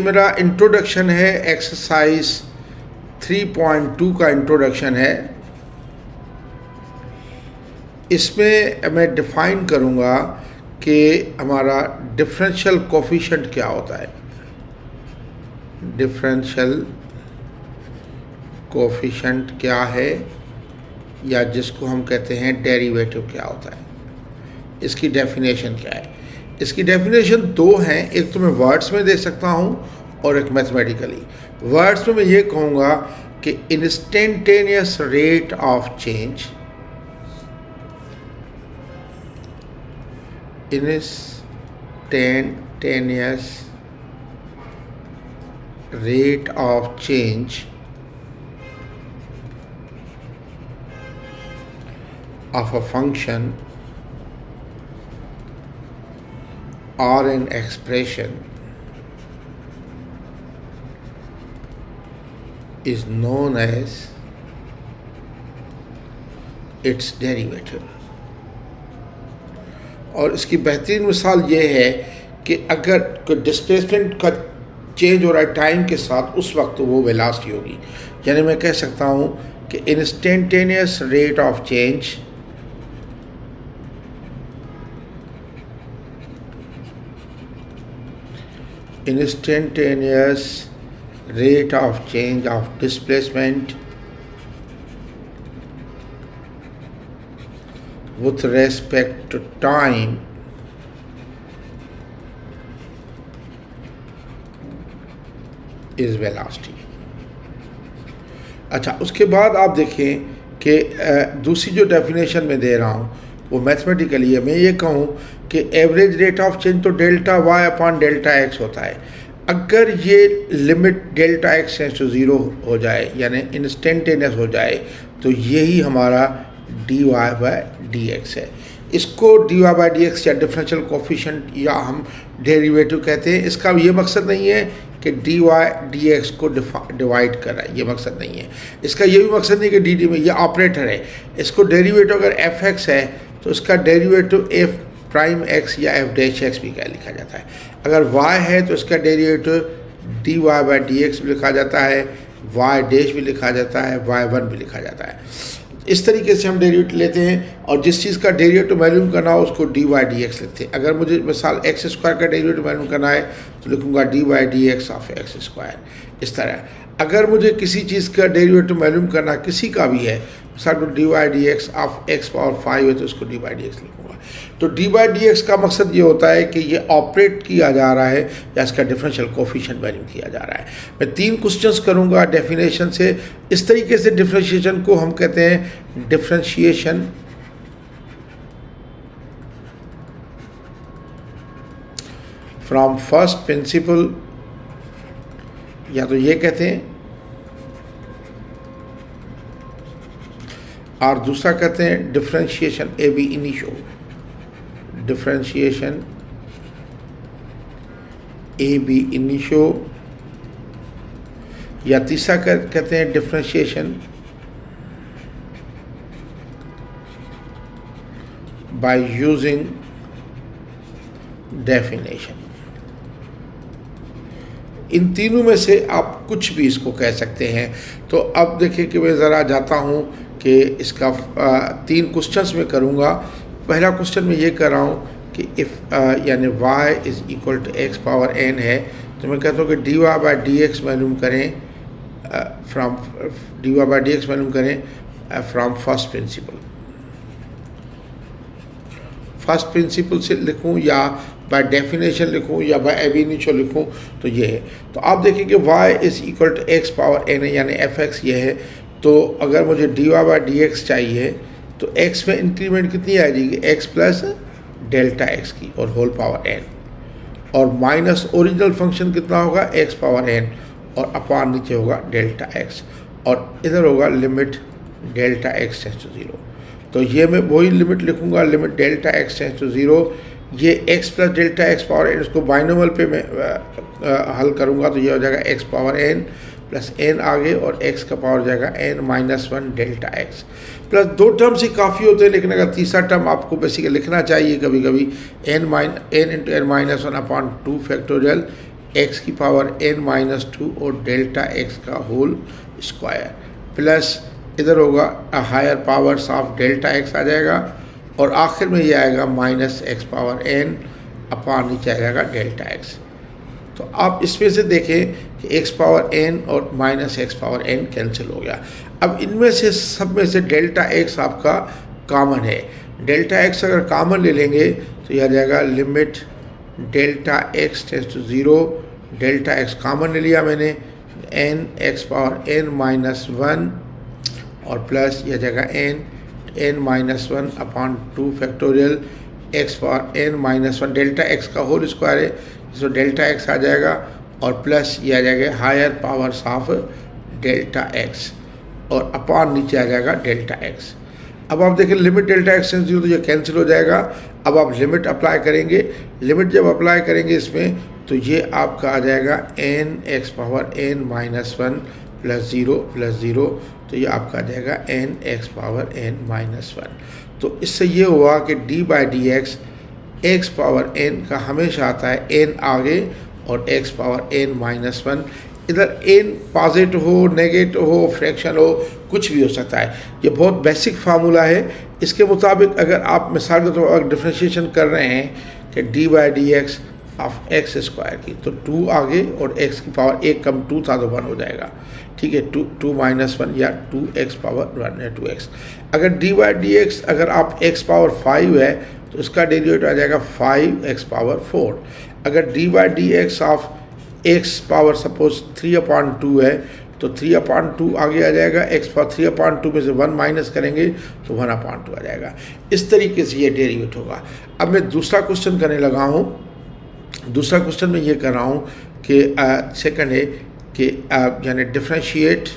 मेरा इंट्रोडक्शन है, एक्सरसाइज 3.2 का इंट्रोडक्शन है। इसमें मैं डिफाइन करूँगा कि हमारा डिफरेंशियल कोफिशिएंट क्या होता है। डिफरेंशियल कोफिशिएंट क्या है, या जिसको हम कहते हैं डेरिवेटिव क्या होता है, इसकी डेफिनेशन क्या है। इसकी डेफिनेशन दो हैं, एक तो मैं वर्ड्स में दे सकता हूँ और एक मैथमेटिकली। वर्ड्स में मैं ये कहूँगा कि instantaneous rate of change, instantaneous rate of change of a function or an expression is known as its derivative। और इसकी बेहतरीन मिसाल ये है कि अगर कोई डिस्प्लेसमेंट का चेंज हो रहा है टाइम के साथ, उस वक्त वो वेलोसिटी होगी। यानी मैं कह सकता हूँ कि instantaneous rate of change instantaneous rate of change of displacement with respect to time is velocity। अच्छा, उसके बाद आप देखें कि दूसरी जो डेफिनेशन में दे रहा हूँ वो मैथमेटिकली है। मैं ये कहूँ कि एवरेज रेट ऑफ चेंज तो delta y upon delta x होता है। अगर ये limit delta x tends to zero हो जाए, यानी इंस्टेंटेनियस हो जाए, तो यही हमारा d y by d x है। इसको d y by d x या डिफरेंशियल कोफिशिएंट या हम डेरिवेटिव कहते हैं। इसका ये मकसद नहीं है कि डी वाई डी एक्स को डिवाइड करना है, ये मकसद नहीं है। इसका ये भी मकसद नहीं कि डी डी में ये ऑपरेटर है। इसको डेरिवेटिव अगर एफ एक्स है तो इसका डेरिवेटिव एफ प्राइम एक्स या एफ डैश एक्स भी क्या लिखा जाता है। अगर y है तो इसका derivative d y by d x भी लिखा जाता है, y डैश भी लिखा जाता है, y1 भी लिखा जाता है। इस तरीके से हम डेरिवेटिव लेते हैं और जिस चीज़ का डेरिवेटिव मालूम करना हो उसको डी वाई डी एक्स लिखते हैं। अगर मुझे मिसाल एक्स स्क्वायर का डेरिवेटिव मालूम करना है तो लिखूँगा d y d x of x square. इस तरह अगर मुझे किसी चीज़ का डेरिवेटिव मालूम करना किसी का भी है, मिसाल d y d x of x power 5 है तो उसको डी वाई डी एक्स लिखूँगा। तो डी बाई डी एक्स का मकसद ये होता है कि ये ऑपरेट किया जा रहा है या इसका डिफरेंशियल कोफिशिएंट वैल्यू किया जा रहा है। मैं 3 क्वेश्चंस करूँगा डेफिनेशन से। इस तरीके से डिफरेंशिएशन को हम कहते हैं डिफरेंशिएशन फ्रॉम फर्स्ट प्रिंसिपल, या तो ये कहते हैं, और दूसरा कहते हैं differentiation ab initio, differentiation ab initio, या तीसरा कहते हैं डिफरेंशिएशन बाय यूजिंग डेफिनेशन। इन तीनों में से आप कुछ भी इसको कह सकते हैं। तो अब देखिए कि मैं ज़रा जाता हूँ कि इसका 3 क्वेश्चंस में करूँगा। पहला क्वेश्चन में ये कर रहा हूँ कि इफ़ यानी y is equal to x power n है, तो मैं कहता हूँ कि d y by d x मालूम करें from d y by d x मालूम करें from first principle. First principle से लिखूँ या बाय डेफिनेशन लिखूँ या बाय एब इनिशियो लिखूँ, तो ये है। तो आप देखें कि y is equal to x power n है, यानी एफ एक्स ये है। तो अगर मुझे d y by d x चाहिए तो x में इंक्रीमेंट कितनी आ जाएगी, x प्लस डेल्टा x की और होल पावर n, और माइनस ओरिजिनल फंक्शन कितना होगा x पावर n, और अपान नीचे होगा डेल्टा x, और इधर होगा limit delta x tends to 0। तो ये मैं वही लिमिट लिखूँगा, limit delta x tends to 0। ये x plus delta x power n, इसको बाइनोमियल पे मैं हल करूँगा तो ये हो जाएगा x power n plus n आगे और x का पावर जाएगा n minus 1 delta x। Plus 2 terms ही काफ़ी होते हैं, लेकिन अगर तीसरा टर्म आपको बेसिकली लिखना चाहिए कभी कभी n into n minus 1 upon 2 factorial x की पावर n माइनस 2 और डेल्टा एक्स का होल स्क्वायर प्लस इधर होगा higher powers of delta x आ जाएगा और आखिर में ये आएगा minus x power n upon नीचे आ जाएगा डेल्टा एक्स। तो आप इसमें से देखें कि एक्स पावर n और minus x power n cancel हो गया। अब इनमें से सब में से डेल्टा एक्स आपका कॉमन है। डेल्टा एक्स अगर कॉमन ले लेंगे तो यह आ जाएगा limit delta x tends to 0, delta x common ले लिया मैंने, n x power n minus 1 और प्लस यह जगह n minus 1 upon 2 factorial x power n minus 1 delta x का होल स्क्वायर है जिसमें डेल्टा एक्स आ जाएगा और प्लस ये आ जाएगा higher powers of delta x और अपॉन नीचे आ जाएगा डेल्टा एक्स। अब आप देखें लिमिट डेल्टा एक्स टेंस 0 तो ये कैंसिल हो जाएगा। अब आप लिमिट अप्लाई करेंगे, लिमिट जब अप्लाई करेंगे इसमें तो ये आपका आ जाएगा n x power n minus 1 plus 0 तो ये आपका आ जाएगा n x power n minus 1। तो इससे ये हुआ कि d by d x power n का हमेशा आता है n आगे और x पावर n माइनस 1। इधर n पॉजिटिव हो, नेगेटिव हो, फ्रैक्शन हो, कुछ भी हो सकता है। ये बहुत बेसिक फार्मूला है। इसके मुताबिक अगर आप मिसाल के तौर पर डिफ्रेंशिएशन कर रहे हैं कि d by d x of x square की तो 2 आगे और x की पावर 1 कम 2 था तो 1 हो जाएगा, ठीक है, 2 माइनस 1 या 2x पावर 1 है 2x। अगर d बाई डी एक्स अगर आप x पावर 5 है तो इसका डेरिवेटिव आ जाएगा 5x पावर 4। अगर d by d x of x power suppose 3/2 है तो 3/2 आगे आ जाएगा, x पावर 3/2 में से 1 माइनस करेंगे तो 1/2 आ जाएगा। इस तरीके से ये डेरिवेट होगा। अब मैं दूसरा क्वेश्चन करने लगा हूँ। दूसरा क्वेश्चन में ये कर रहा हूँ कि सेकंड है कि यानी differentiate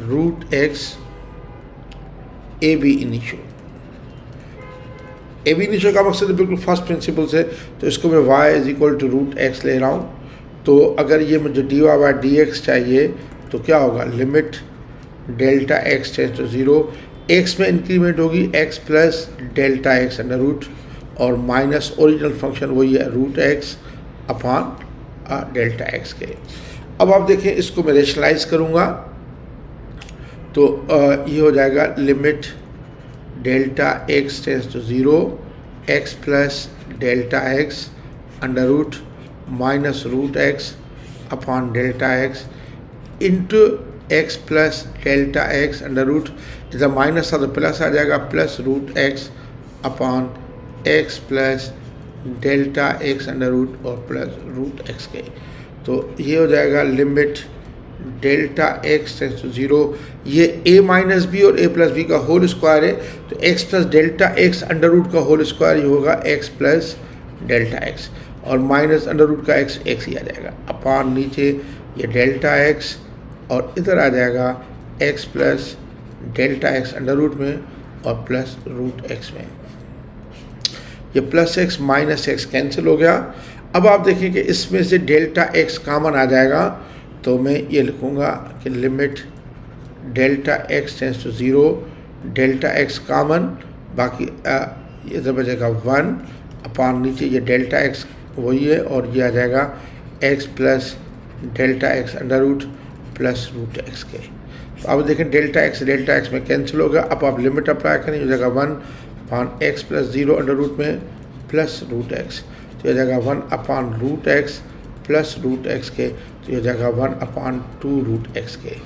root x ab initio. Ab initio का मकसद बिल्कुल फर्स्ट प्रिंसिपल से, तो इसको मैं y is equal to root x ले रहा हूँ। तो अगर ये मुझे d y by d x चाहिए तो क्या होगा, limit delta x tends to 0, x में इंक्रीमेंट होगी x plus delta x under root और माइनस ओरिजिनल फंक्शन वही है root x upon delta x के। अब आप देखें इसको मैं रेशनलाइज करूँगा तो ये हो जाएगा limit delta x tends to 0, x plus delta x under root minus root x upon delta x into x plus delta x under root, इधर माइनस था तो प्लस आ जाएगा, plus root x upon x plus delta x under root और plus root x के। तो ये हो जाएगा limit delta x tends to 0, ये a माइनस बी और a प्लस बी का होल स्क्वायर है तो x plus delta x under root का होल स्क्वायर ये होगा x प्लस डेल्टा एक्स और माइनस अंडर रूट का x ही आ जाएगा अपॉन नीचे ये डेल्टा एक्स और इधर आ जाएगा x plus delta x under root में और प्लस रूट एक्स में। ये plus x minus x cancel हो गया। अब आप देखें कि इसमें से डेल्टा एक्स कॉमन आ जाएगा तो मैं ये लिखूँगा कि limit delta x tends to 0, delta x common, बाकी इधर बचेगा 1 अपॉन नीचे ये डेल्टा एक्स वही है और ये आ जाएगा x plus delta x under root plus root x के। तो अब देखें डेल्टा एक्स में कैंसिल होगा। अब आप लिमिट अप्लाई करें, हो जाएगा 1 upon x plus 0 under root में प्लस रूट एक्स, तो हो जाएगा 1 upon root x plus root x के, तो ये हो जाएगा 1/2 रूट एक्स के।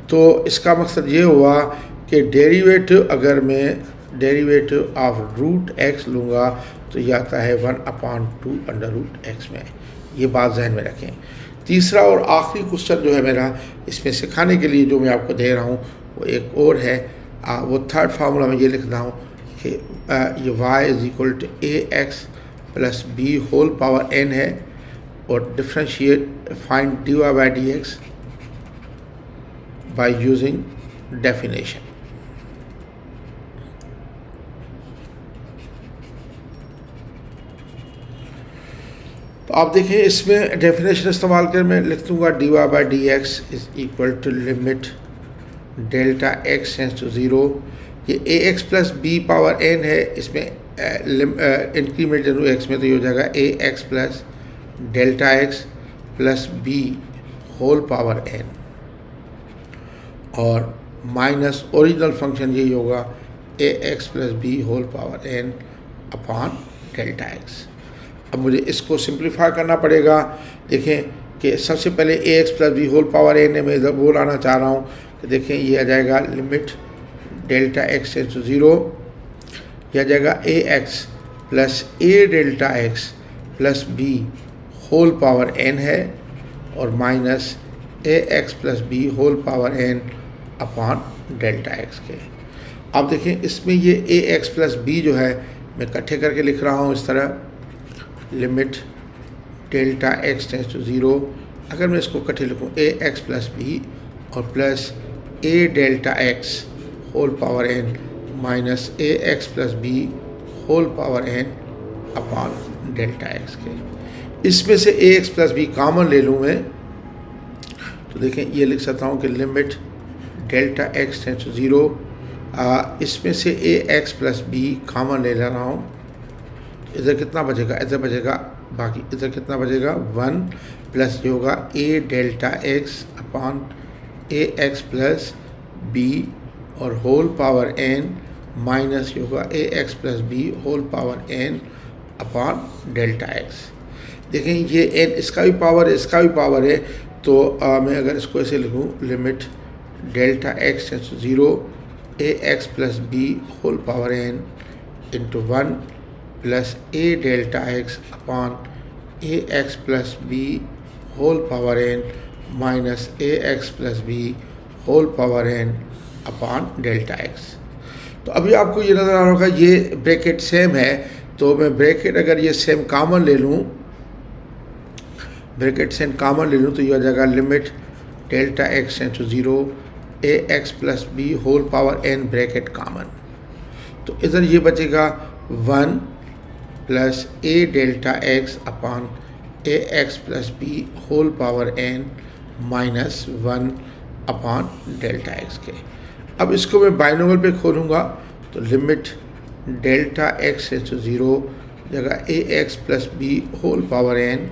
तो इसका मकसद ये हुआ कि डेरिवेटिव अगर मैं डेरिवेटिव ऑफ रूट एक्स लूँगा तो ये आता है 1/2 अंडर रूट एक्स में। ये बात जहन में रखें। तीसरा और आखिरी क्वेश्चन जो है मेरा इसमें सिखाने के लिए जो मैं आपको दे रहा हूँ वो एक और है, वो थर्ड फार्मूला में ये लिख रहा हूँ कि ये y is equal to a x plus b whole power n है और differentiate find d y by d x by using definition. तो आप देखिए इसमें डेफिनेशन इस्तेमाल कर मैं लिख दूँगा d y by d x is equal to limit delta x tends to 0, ये a x plus b power n है, इसमें इंक्रीमेंट जरूर एक्स में, तो ये हो जाएगा a x plus delta x plus b whole power n, और माइनस ओरिजिनल फंक्शन यही होगा a x plus b whole power n upon delta x. अब मुझे इसको सिंप्लीफाई करना पड़ेगा। देखें कि सबसे पहले a x plus b whole power n है, मैं इधर वो लाना चाह रहा हूँ, तो देखें ये आ जाएगा limit delta x tends to 0, यह आ जाएगा a x plus a delta x plus b whole power n है, और minus a x plus b whole power n upon delta x के। अब देखें इसमें ये ए एक्स प्लस बी जो है मैं इकट्ठे करके लिख रहा हूँ इस तरह, limit delta x tends to 0, अगर मैं इसको इकट्ठे लिखूँ ए एक्स प्लस बी और plus a delta x whole power n minus a x plus b whole power n upon delta x के। इसमें से a x plus b common ले लूँ मैं, तो देखें ये लिख सकता हूँ कि limit delta x tends to 0, इसमें से a x plus b common ले रहा हूँ, इधर कितना बचेगा, इधर बचेगा बाकी, इधर कितना बचेगा 1 प्लस जो होगा a delta x upon a x plus b और होल पावर एन माइनस होगा a x plus b whole power n upon delta x. देखें ये एन इसका भी पावर है, इसका भी पावर है, तो मैं अगर इसको ऐसे लिखूँ limit delta x tends to 0 a x plus b whole power n into 1 plus a delta x upon a x plus b whole power n minus a x plus b whole power n upon delta x. तो अभी आपको ये नज़र आ रहा होगा ये bracket same है, तो मैं ब्रैकेट अगर ये सेम कॉमन ले लूँ, ब्रैकेट सेम कॉमन ले लूँ, तो ये हो जाएगा limit delta x tends to 0 a x plus b whole power n bracket common, तो इधर ये बचेगा 1 plus a delta x upon a x plus b whole power n minus 1 upon delta x के। अब इसको मैं बाइनोमियल पे खोलूँगा, तो limit delta x tends to 0 जगह a x plus b whole power n,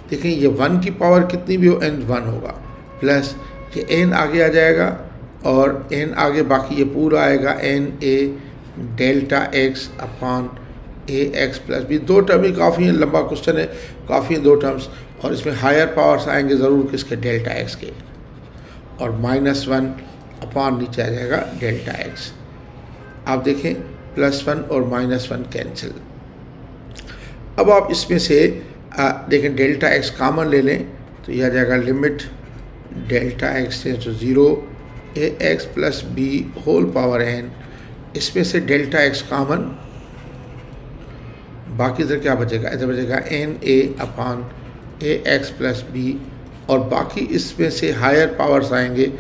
देखें ये 1 की पावर कितनी भी हो एन 1 होगा, प्लस ये एन आगे आ जाएगा और एन आगे बाकी ये पूरा आएगा n a delta x upon a x plus b. 2 term ही काफ़ी है, लंबा क्वेश्चन है, काफ़ी 2 टर्म्स, और इसमें हायर पावर्स आएंगे ज़रूर किसके, डेल्टा एक्स के, और माइनस 1 अपॉन नीचे आ जाएगा डेल्टा एक्स। आप देखें +1 और -1 कैंसिल। अब आप इसमें से देखें डेल्टा एक्स कॉमन ले लें, तो यह आ जाएगा limit delta x tends to 0 a x plus b whole power n, इसमें से डेल्टा एक्स कॉमन, बाकी इधर क्या बचेगा, इधर बचेगा n a upon a x plus b, और बाकी इसमें से हायर पावर्स आएंगे,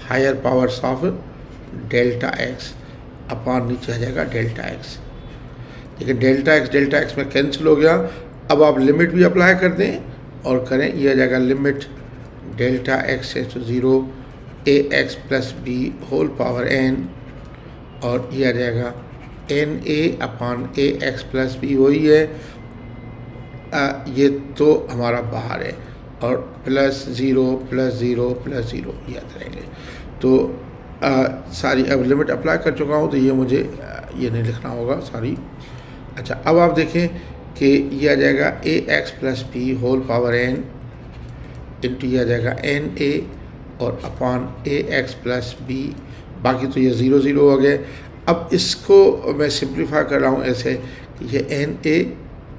higher powers of delta x upon नीचे आ जाएगा डेल्टा एक्स। देखिए डेल्टा एक्स में कैंसिल हो गया। अब आप लिमिट भी अप्लाई कर दें और करें, यह आ जाएगा limit delta x tends to 0 a x plus b whole power n, और यह आ जाएगा n a upon a x plus b, वही है ये तो हमारा बाहर है, और +0 +0 +0 याद रहेंगे। तो सारी अब लिमिट अप्लाई कर चुका हूँ, तो ये मुझे ये नहीं लिखना होगा सारी। अच्छा अब आप देखें कि ये आ जाएगा a x plus b whole power n into ये आ जाएगा एन ए और upon a x plus b, बाकी तो ये 0 0 हो गए। अब इसको मैं सिंप्लीफाई कर रहा हूँ ऐसे कि ये एन ए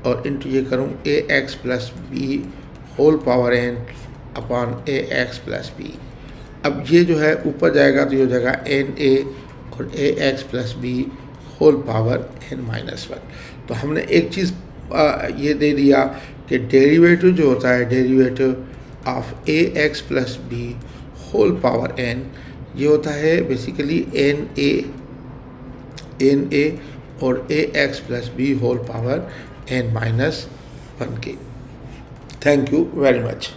और इंटू ये करूँ a x plus b whole power n upon a x plus b. अब ये जो है ऊपर जाएगा तो ये हो जाएगा एन ए और a x plus b whole power n -1। तो हमने एक चीज़ ये दे दिया कि डेरिवेटिव जो होता है, derivative of a x plus b whole power n, ये होता है बेसिकली एन ए और a x plus b whole power n -1 के। Thank you very much.